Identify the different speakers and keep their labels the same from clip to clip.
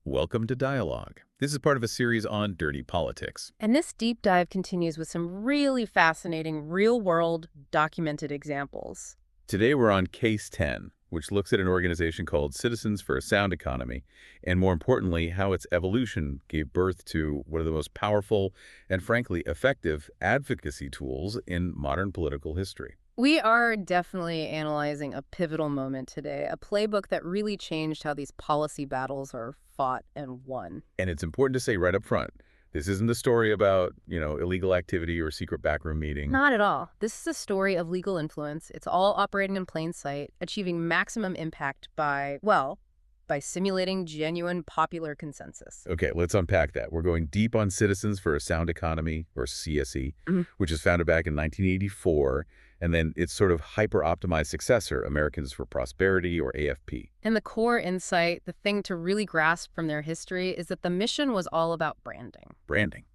Speaker 1: Welcome to Dialogue. This is part of a series on dirty politics.
Speaker 2: And this deep dive continues with some really fascinating real-world documented examples.
Speaker 1: Today we're on Case 10, which looks at an organization called Citizens for a Sound Economy, and more importantly, how its evolution gave birth to one of the most powerful and frankly effective advocacy tools in modern political history.
Speaker 2: We are definitely analyzing a pivotal moment today, a playbook that really changed how these policy battles are fought and won.
Speaker 1: And it's important to say right up front, this isn't a story about, illegal activity or secret backroom meeting.
Speaker 2: Not at all. This is a story of legal influence. It's all operating in plain sight, achieving maximum impact by simulating genuine popular consensus.
Speaker 1: Okay, let's unpack that. We're going deep on Citizens for a Sound Economy, or CSE, which was founded back in 1984, and then its sort of hyper-optimized successor, Americans for Prosperity, or AFP.
Speaker 2: And the core insight, the thing to really grasp from their history, is that the mission was all about branding.
Speaker 1: Branding.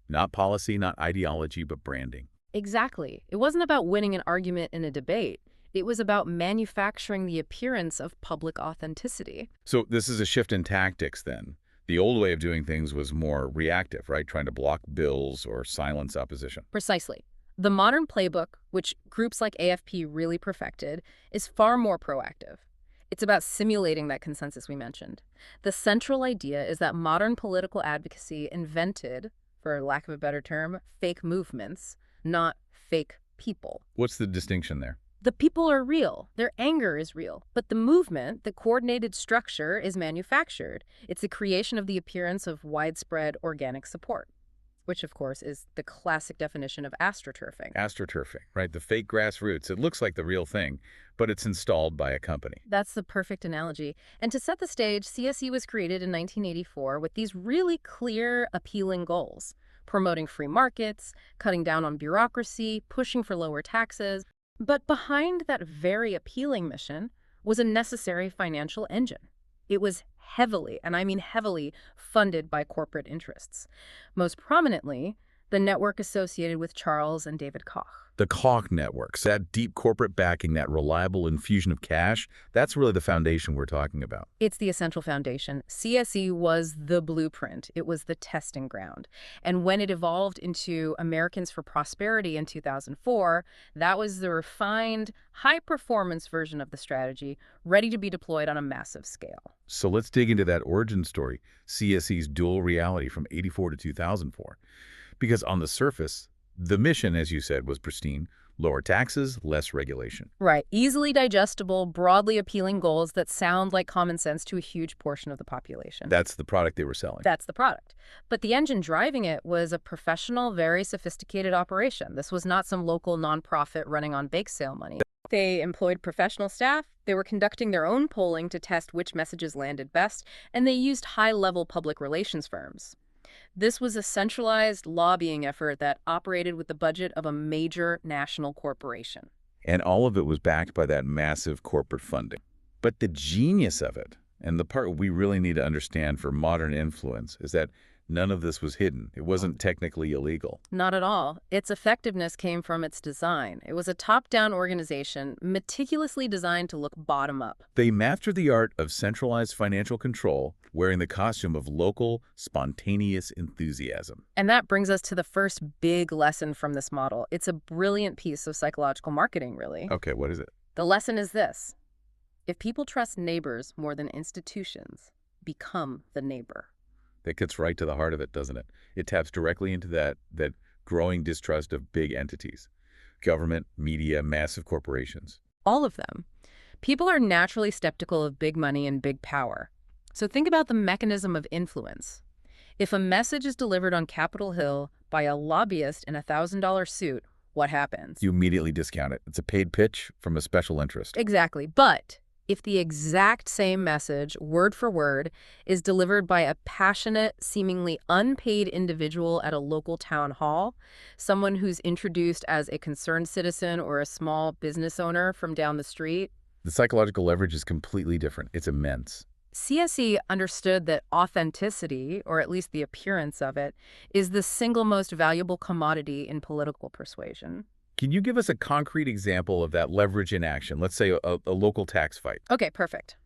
Speaker 1: Not policy, not ideology, but branding.
Speaker 2: Exactly. It wasn't about winning an argument in a debate. It was about manufacturing the appearance of public authenticity.
Speaker 1: So this is a shift in tactics, then. The old way of doing things was more reactive, right? Trying to block bills or silence opposition.
Speaker 2: Precisely. The modern playbook, which groups like AFP really perfected, is far more proactive. It's about simulating that consensus we mentioned. The central idea is that modern political advocacy invented, for lack of a better term, fake movements, not fake people.
Speaker 1: What's the distinction there?
Speaker 2: The people are real. Their anger is real. But the movement, the coordinated structure, is manufactured. It's the creation of the appearance of widespread organic support, which, of course, is the classic definition of astroturfing.
Speaker 1: Astroturfing, right? The fake grassroots. It looks like the real thing, but it's installed by a company.
Speaker 2: That's the perfect analogy. And to set the stage, CSE was created in 1984 with these really clear, appealing goals: promoting free markets, cutting down on bureaucracy, pushing for lower taxes. But behind that very appealing mission was a necessary financial engine. It was heavily, and I mean heavily, funded by corporate interests. Most prominently, the network associated with Charles and David Koch.
Speaker 1: The Koch networks, that deep corporate backing, that reliable infusion of cash, that's really the foundation we're talking about.
Speaker 2: It's the essential foundation. CSE was the blueprint. It was the testing ground. And when it evolved into Americans for Prosperity in 2004, that was the refined, high-performance version of the strategy, ready to be deployed on a massive scale.
Speaker 1: So let's dig into that origin story, CSE's dual reality from '84 to 2004. Because on the surface, the mission, as you said, was pristine: lower taxes, less regulation.
Speaker 2: Right. Easily digestible, broadly appealing goals that sound like common sense to a huge portion of the population.
Speaker 1: That's the product they were selling.
Speaker 2: That's the product. But the engine driving it was a professional, very sophisticated operation. This was not some local nonprofit running on bake sale money. They employed professional staff, they were conducting their own polling to test which messages landed best, and they used high-level public relations firms. This was a centralized lobbying effort that operated with the budget of a major national corporation.
Speaker 1: And all of it was backed by that massive corporate funding. But the genius of it, and the part we really need to understand for modern influence, is that none of this was hidden. It wasn't technically illegal.
Speaker 2: Not at all. Its effectiveness came from its design. It was a top-down organization meticulously designed to look bottom-up.
Speaker 1: They mastered the art of centralized financial control, wearing the costume of local, spontaneous enthusiasm.
Speaker 2: And that brings us to the first big lesson from this model. It's a brilliant piece of psychological marketing, really.
Speaker 1: Okay, what is it?
Speaker 2: The lesson is this: if people trust neighbors more than institutions, become the neighbor.
Speaker 1: That gets right to the heart of it, doesn't it? It taps directly into that growing distrust of big entities. Government, media, massive corporations.
Speaker 2: All of them. People are naturally skeptical of big money and big power. So think about the mechanism of influence. If a message is delivered on Capitol Hill by a lobbyist in a $1,000 suit, what happens?
Speaker 1: You immediately discount it. It's a paid pitch from a special interest.
Speaker 2: Exactly. But if the exact same message, word for word, is delivered by a passionate, seemingly unpaid individual at a local town hall, someone who's introduced as a concerned citizen or a small business owner from down the street,
Speaker 1: the psychological leverage is completely different. It's immense.
Speaker 2: CSE understood that authenticity, or at least the appearance of it, is the single most valuable commodity in political persuasion.
Speaker 1: Can you give us a concrete example of that leverage in action? Let's say a local tax fight.
Speaker 2: Okay, perfect.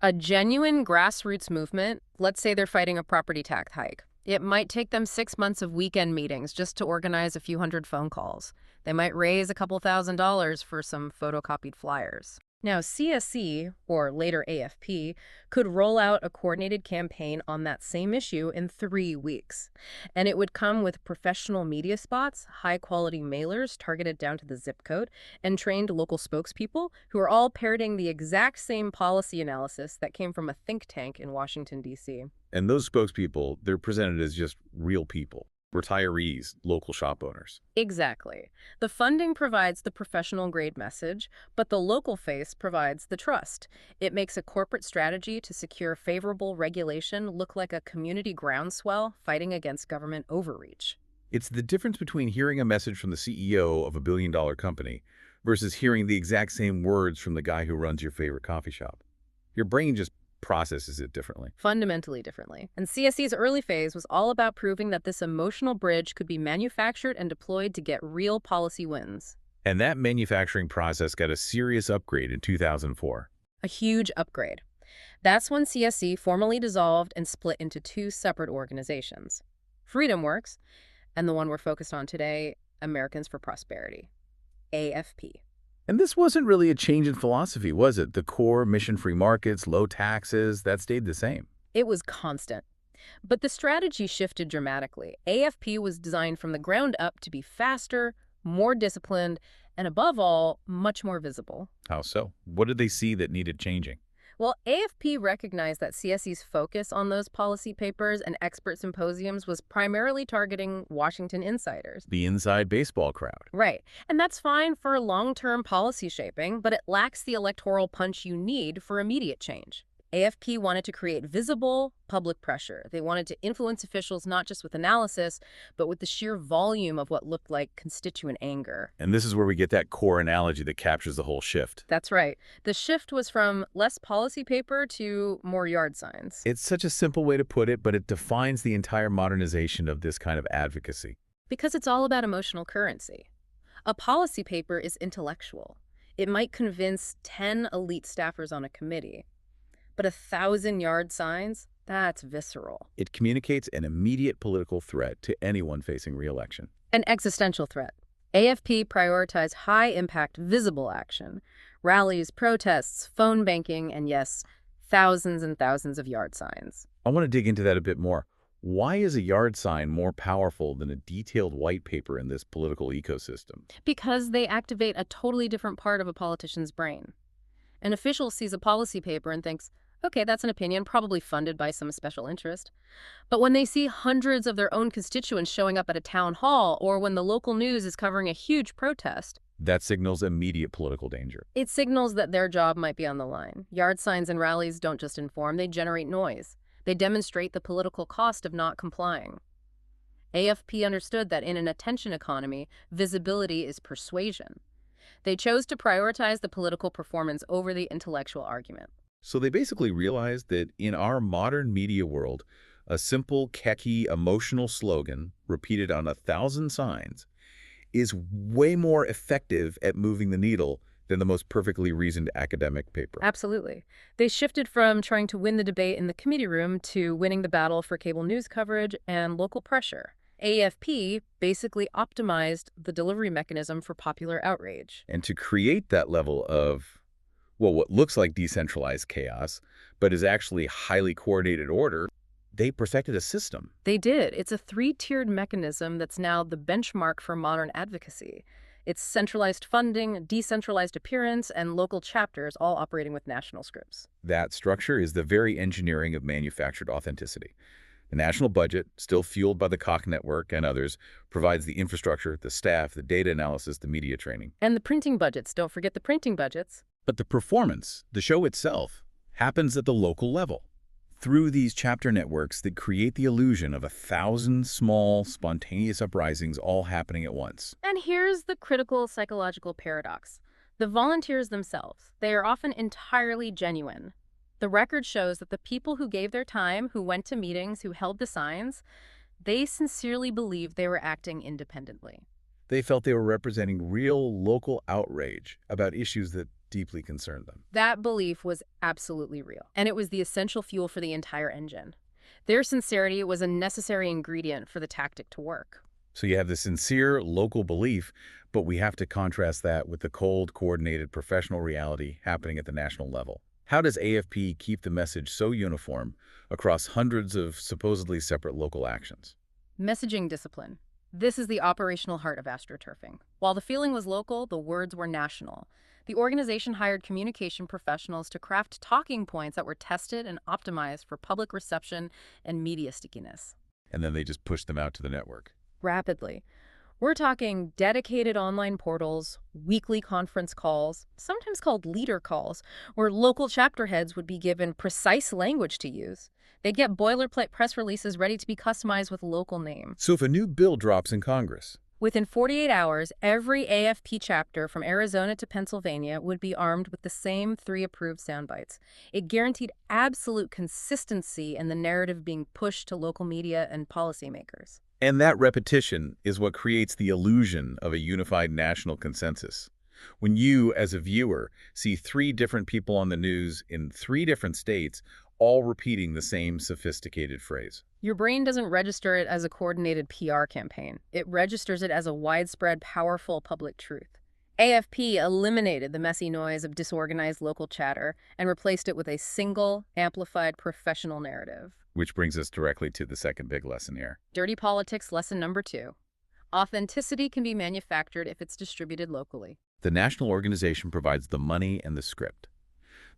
Speaker 2: A genuine grassroots movement, let's say they're fighting a property tax hike. It might take them 6 months of weekend meetings just to organize a few hundred phone calls. They might raise a couple $1,000s for some photocopied flyers. Now, CSE, or later AFP, could roll out a coordinated campaign on that same issue in 3 weeks. And it would come with professional media spots, high-quality mailers targeted down to the zip code, and trained local spokespeople who are all parroting the exact same policy analysis that came from a think tank in Washington, D.C.
Speaker 1: And those spokespeople, they're presented as just real people, retirees, local shop owners.
Speaker 2: Exactly. The funding provides the professional-grade message, but the local face provides the trust. It makes a corporate strategy to secure favorable regulation look like a community groundswell fighting against government overreach.
Speaker 1: It's the difference between hearing a message from the CEO of a billion-dollar company versus hearing the exact same words from the guy who runs your favorite coffee shop. Your brain just processes it differently.
Speaker 2: Fundamentally differently. And CSE's early phase was all about proving that this emotional bridge could be manufactured and deployed to get real policy wins.
Speaker 1: And that manufacturing process got a serious upgrade in 2004.
Speaker 2: A huge upgrade. That's when CSE formally dissolved and split into two separate organizations. FreedomWorks, and the one we're focused on today, Americans for Prosperity, AFP.
Speaker 1: And this wasn't really a change in philosophy, was it? The core mission-free markets, low taxes, that stayed the same.
Speaker 2: It was constant. But the strategy shifted dramatically. AFP was designed from the ground up to be faster, more disciplined, and above all, much more visible.
Speaker 1: How so? What did they see that needed changing?
Speaker 2: Well, AFP recognized that CSE's focus on those policy papers and expert symposiums was primarily targeting Washington insiders.
Speaker 1: The inside baseball crowd.
Speaker 2: Right. And that's fine for long-term policy shaping, but it lacks the electoral punch you need for immediate change. AFP wanted to create visible public pressure. They wanted to influence officials not just with analysis, but with the sheer volume of what looked like constituent anger.
Speaker 1: And this is where we get that core analogy that captures the whole shift.
Speaker 2: That's right. The shift was from less policy paper to more yard signs.
Speaker 1: It's such a simple way to put it, but it defines the entire modernization of this kind of advocacy.
Speaker 2: Because it's all about emotional currency. A policy paper is intellectual. It might convince 10 elite staffers on a committee. But 1,000 yard signs, that's visceral.
Speaker 1: It communicates an immediate political threat to anyone facing re-election.
Speaker 2: An existential threat. AFP prioritized high-impact, visible action. Rallies, protests, phone banking, and yes, thousands and thousands of yard signs.
Speaker 1: I want to dig into that a bit more. Why is a yard sign more powerful than a detailed white paper in this political ecosystem?
Speaker 2: Because they activate a totally different part of a politician's brain. An official sees a policy paper and thinks, okay, that's an opinion, probably funded by some special interest. But when they see hundreds of their own constituents showing up at a town hall, or when the local news is covering a huge protest,
Speaker 1: that signals immediate political danger.
Speaker 2: it signals that their job might be on the line. Yard signs and rallies don't just inform, they generate noise. They demonstrate the political cost of not complying. AFP understood that in an attention economy, visibility is persuasion. They chose to prioritize the political performance over the intellectual argument.
Speaker 1: So they basically realized that in our modern media world, a simple, catchy, emotional slogan repeated on 1,000 signs is way more effective at moving the needle than the most perfectly reasoned academic paper.
Speaker 2: Absolutely. They shifted from trying to win the debate in the committee room to winning the battle for cable news coverage and local pressure. AFP basically optimized the delivery mechanism for popular outrage.
Speaker 1: And to create that level of, well, what looks like decentralized chaos, but is actually highly coordinated order, they perfected a system.
Speaker 2: They did. It's a three-tiered mechanism that's now the benchmark for modern advocacy. It's centralized funding, decentralized appearance, and local chapters all operating with national scripts.
Speaker 1: That structure is the very engineering of manufactured authenticity. The national budget, still fueled by the Koch network and others, provides the infrastructure, the staff, the data analysis, the media training.
Speaker 2: And the printing budgets. Don't forget the printing budgets.
Speaker 1: But the performance, the show itself, happens at the local level. Through these chapter networks that create the illusion of 1,000 small, spontaneous uprisings all happening at once.
Speaker 2: And here's the critical psychological paradox. The volunteers themselves, they are often entirely genuine. The record shows that the people who gave their time, who went to meetings, who held the signs, they sincerely believed they were acting independently.
Speaker 1: They felt they were representing real local outrage about issues that deeply concerned them.
Speaker 2: That belief was absolutely real, and it was the essential fuel for the entire engine. Their sincerity was a necessary ingredient for the tactic to work.
Speaker 1: So you have the sincere local belief, but we have to contrast that with the cold, coordinated professional reality happening at the national level. How does AFP keep the message so uniform across hundreds of supposedly separate local actions?
Speaker 2: Messaging discipline. This is the operational heart of astroturfing. While the feeling was local, the words were national. The organization hired communication professionals to craft talking points that were tested and optimized for public reception and media stickiness.
Speaker 1: And then they just push them out to the network.
Speaker 2: Rapidly. We're talking dedicated online portals, weekly conference calls, sometimes called leader calls, where local chapter heads would be given precise language to use. They'd get boilerplate press releases ready to be customized with local names.
Speaker 1: So if a new bill drops in Congress,
Speaker 2: Within 48 hours, every AFP chapter from Arizona to Pennsylvania would be armed with the same 3 approved sound bites. It guaranteed absolute consistency in the narrative being pushed to local media and policymakers.
Speaker 1: and that repetition is what creates the illusion of a unified national consensus. When you, as a viewer, see 3 different people on the news in 3 different states, all repeating the same sophisticated phrase.
Speaker 2: Your brain doesn't register it as a coordinated PR campaign. It registers it as a widespread, powerful public truth. AFP eliminated the messy noise of disorganized local chatter and replaced it with a single, amplified professional narrative.
Speaker 1: Which brings us directly to the second big lesson here.
Speaker 2: Dirty politics lesson number 2. Authenticity can be manufactured if it's distributed locally.
Speaker 1: The national organization provides the money and the script.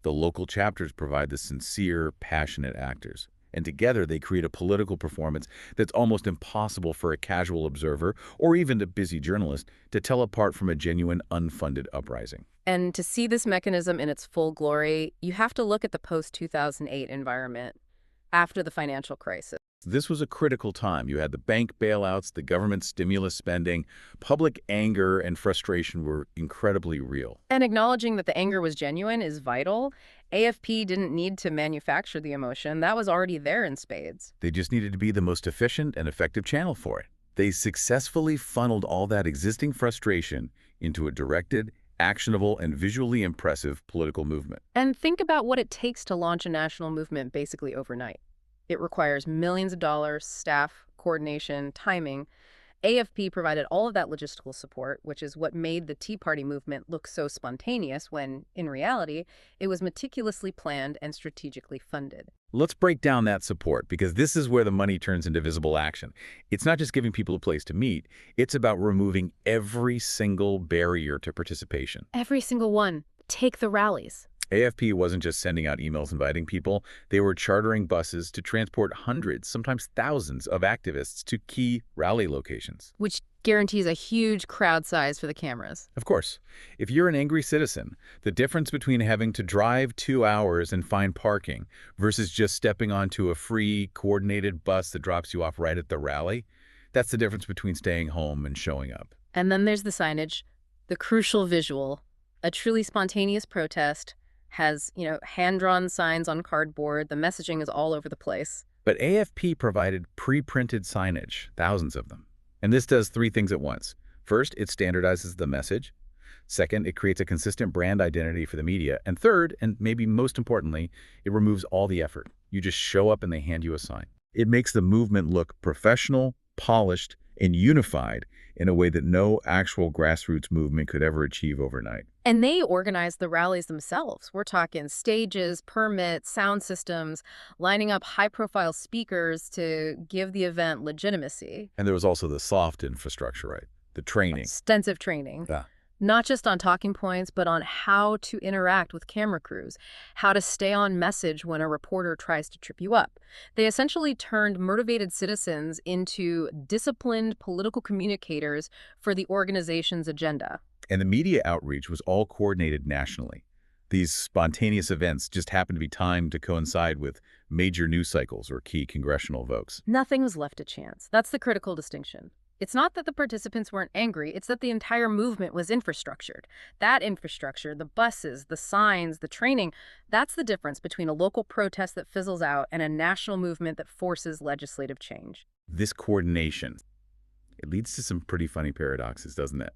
Speaker 1: The local chapters provide the sincere, passionate actors. And together they create a political performance that's almost impossible for a casual observer or even a busy journalist to tell apart from a genuine, unfunded uprising.
Speaker 2: And to see this mechanism in its full glory, you have to look at the post-2008 environment after the financial crisis.
Speaker 1: This was a critical time. You had the bank bailouts, the government stimulus spending. Public anger and frustration were incredibly real.
Speaker 2: And acknowledging that the anger was genuine is vital. AFP didn't need to manufacture the emotion. That was already there in spades.
Speaker 1: They just needed to be the most efficient and effective channel for it. They successfully funneled all that existing frustration into a directed, actionable, and visually impressive political movement.
Speaker 2: And think about what it takes to launch a national movement basically overnight. It requires millions of dollars, staff, coordination, timing. AFP provided all of that logistical support, which is what made the Tea Party movement look so spontaneous when, in reality, it was meticulously planned and strategically funded.
Speaker 1: Let's break down that support, because this is where the money turns into visible action. It's not just giving people a place to meet. It's about removing every single barrier to participation.
Speaker 2: Every single one. Take the rallies.
Speaker 1: AFP wasn't just sending out emails inviting people. They were chartering buses to transport hundreds, sometimes thousands, of activists to key rally locations.
Speaker 2: Which guarantees a huge crowd size for the cameras.
Speaker 1: Of course, if you're an angry citizen, the difference between having to drive 2 hours and find parking versus just stepping onto a free, coordinated bus that drops you off right at the rally, that's the difference between staying home and showing up.
Speaker 2: And then there's the signage, the crucial visual. A truly spontaneous protest has, hand-drawn signs on cardboard. The messaging is all over the place.
Speaker 1: But AFP provided pre-printed signage, thousands of them. And this does 3 things at once. First, it standardizes the message. Second, it creates a consistent brand identity for the media. And third, and maybe most importantly, it removes all the effort. You just show up and they hand you a sign. It makes the movement look professional, polished, and unified in a way that no actual grassroots movement could ever achieve overnight.
Speaker 2: And they organize the rallies themselves. We're talking stages, permits, sound systems, lining up high-profile speakers to give the event legitimacy.
Speaker 1: And there was also the soft infrastructure, right? The training.
Speaker 2: Extensive training.
Speaker 1: Yeah.
Speaker 2: Not just on talking points, but on how to interact with camera crews, how to stay on message when a reporter tries to trip you up. They essentially turned motivated citizens into disciplined political communicators for the organization's agenda.
Speaker 1: And the media outreach was all coordinated nationally. These spontaneous events just happened to be timed to coincide with major news cycles or key congressional votes.
Speaker 2: Nothing was left to chance. That's the critical distinction. It's not that the participants weren't angry, it's that the entire movement was infrastructured. That infrastructure, the buses, the signs, the training, that's the difference between a local protest that fizzles out and a national movement that forces legislative change.
Speaker 1: This coordination, it leads to some pretty funny paradoxes, doesn't it?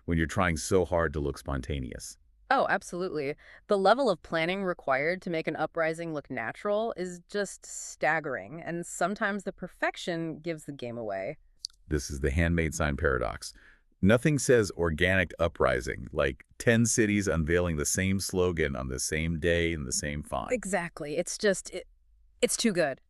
Speaker 1: When you're trying so hard to look spontaneous.
Speaker 2: Oh, absolutely. The level of planning required to make an uprising look natural is just staggering, and sometimes the perfection gives the game away.
Speaker 1: This is the handmade sign paradox. Nothing says organic uprising, like 10 cities unveiling the same slogan on the same day in the same font.
Speaker 2: Exactly. It's too good.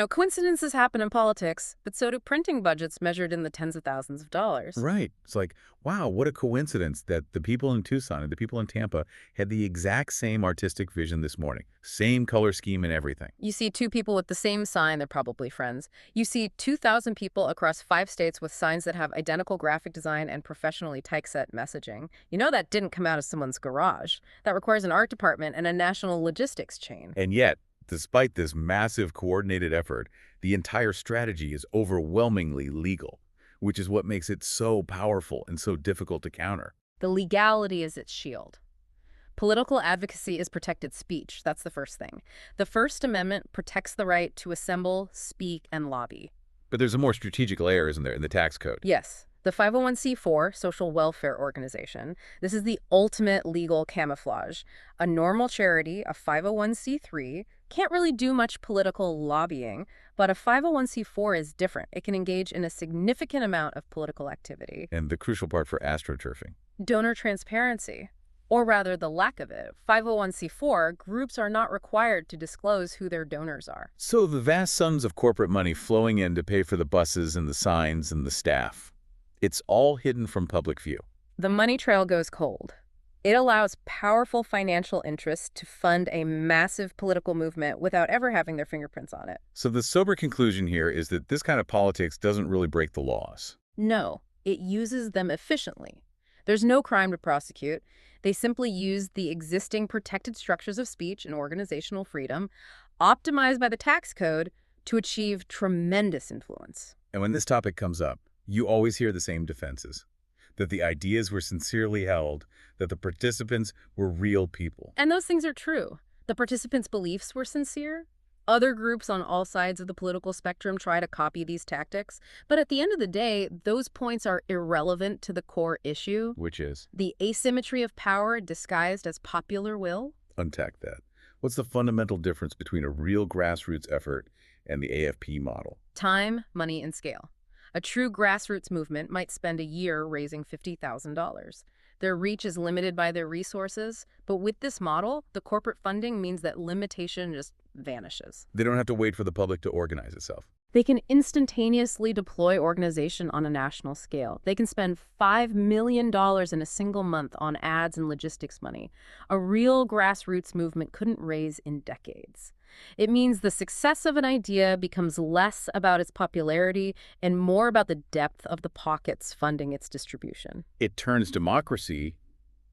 Speaker 2: Coincidences happen in politics, but so do printing budgets measured in the tens of thousands of dollars.
Speaker 1: Right. It's like, wow, what a coincidence that the people in Tucson and the people in Tampa had the exact same artistic vision this morning. Same color scheme and everything.
Speaker 2: You see two people with the same sign, they're probably friends. You see 2,000 people across 5 states with signs that have identical graphic design and professionally typeset messaging. You know that didn't come out of someone's garage. That requires an art department and a national logistics chain.
Speaker 1: And yet, despite this massive coordinated effort, the entire strategy is overwhelmingly legal, which is what makes it so powerful and so difficult to counter.
Speaker 2: The legality is its shield. Political advocacy is protected speech. That's the first thing. The First Amendment protects the right to assemble, speak, and lobby.
Speaker 1: But there's a more strategic layer, isn't there, in the tax code?
Speaker 2: Yes, the 501c4 social welfare organization. This is the ultimate legal camouflage. A normal charity, a 501c3, can't really do much political lobbying, but a 501c4 is different. It can engage in a significant amount of political activity.
Speaker 1: And the crucial part for astroturfing.
Speaker 2: Donor transparency, or rather the lack of it. 501c4 groups are not required to disclose who their donors are.
Speaker 1: So the vast sums of corporate money flowing in to pay for the buses and the signs and the staff, it's all hidden from public view.
Speaker 2: The money trail goes cold. It allows powerful financial interests to fund a massive political movement without ever having their fingerprints on it.
Speaker 1: So the sober conclusion here is that this kind of politics doesn't really break the laws.
Speaker 2: No, it uses them efficiently. There's no crime to prosecute. They simply use the existing protected structures of speech and organizational freedom, optimized by the tax code, to achieve tremendous influence.
Speaker 1: And when this topic comes up, you always hear the same defenses. That the ideas were sincerely held, that the participants were real people.
Speaker 2: And those things are true. The participants' beliefs were sincere. Other groups on all sides of the political spectrum try to copy these tactics. But at the end of the day, those points are irrelevant to the core issue.
Speaker 1: Which is?
Speaker 2: The asymmetry of power disguised as popular will.
Speaker 1: Untack that. What's the fundamental difference between a real grassroots effort and the AFP model?
Speaker 2: Time, money, and scale. A true grassroots movement might spend a year raising $50,000. Their reach is limited by their resources, but with this model, the corporate funding means that limitation just vanishes.
Speaker 1: They don't have to wait for the public to organize itself.
Speaker 2: They can instantaneously deploy organization on a national scale. They can spend $5 million in a single month on ads and logistics money. A real grassroots movement couldn't raise in decades. It means the success of an idea becomes less about its popularity and more about the depth of the pockets funding its distribution.
Speaker 1: It turns democracy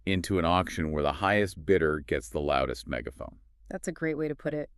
Speaker 1: into an auction where the highest bidder gets the loudest megaphone.
Speaker 2: That's a great way to put it.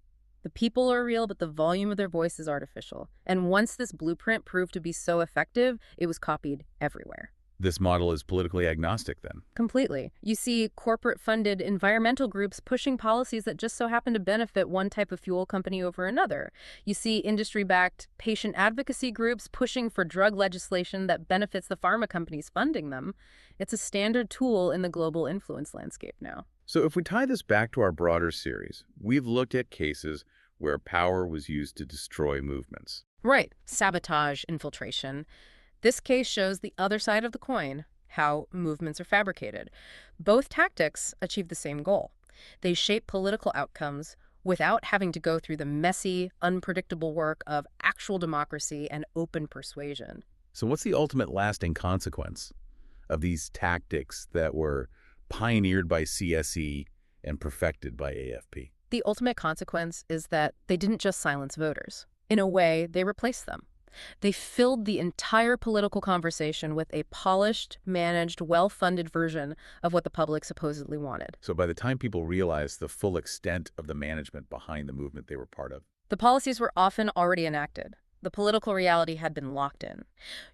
Speaker 2: The people are real, but the volume of their voice is artificial. And once this blueprint proved to be so effective, it was copied everywhere.
Speaker 1: This model is politically agnostic, then.
Speaker 2: Completely. You see corporate-funded environmental groups pushing policies that just so happen to benefit one type of fuel company over another. You see industry-backed patient advocacy groups pushing for drug legislation that benefits the pharma companies funding them. It's a standard tool in the global influence landscape now.
Speaker 1: So if we tie this back to our broader series, we've looked at cases where power was used to destroy movements.
Speaker 2: Right. Sabotage, infiltration. This case shows the other side of the coin, how movements are fabricated. Both tactics achieve the same goal. They shape political outcomes without having to go through the messy, unpredictable work of actual democracy and open persuasion.
Speaker 1: So what's the ultimate lasting consequence of these tactics that were pioneered by CSE and perfected by AFP?
Speaker 2: The ultimate consequence is that they didn't just silence voters. In a way, they replaced them. They filled the entire political conversation with a polished, managed, well-funded version of what the public supposedly wanted.
Speaker 1: So by the time people realized the full extent of the management behind the movement they were part of,
Speaker 2: the policies were often already enacted. The political reality had been locked in.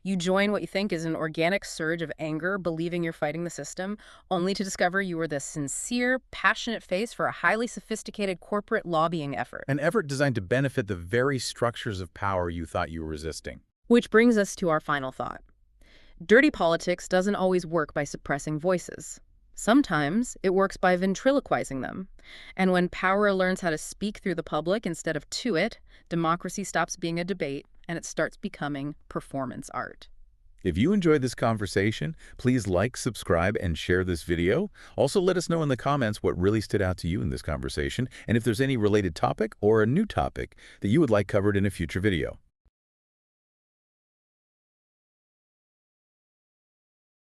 Speaker 2: You join what you think is an organic surge of anger, believing you're fighting the system, only to discover you were the sincere, passionate face for a highly sophisticated corporate lobbying effort.
Speaker 1: an effort designed to benefit the very structures of power you thought you were resisting.
Speaker 2: Which brings us to our final thought. Dirty politics doesn't always work by suppressing voices. Sometimes it works by ventriloquizing them. And when power learns how to speak through the public instead of to it, democracy stops being a debate and it starts becoming performance art.
Speaker 1: If you enjoyed this conversation, please like, subscribe, and share this video. Also, let us know in the comments what really stood out to you in this conversation, and if there's any related topic or a new topic that you would like covered in a future video.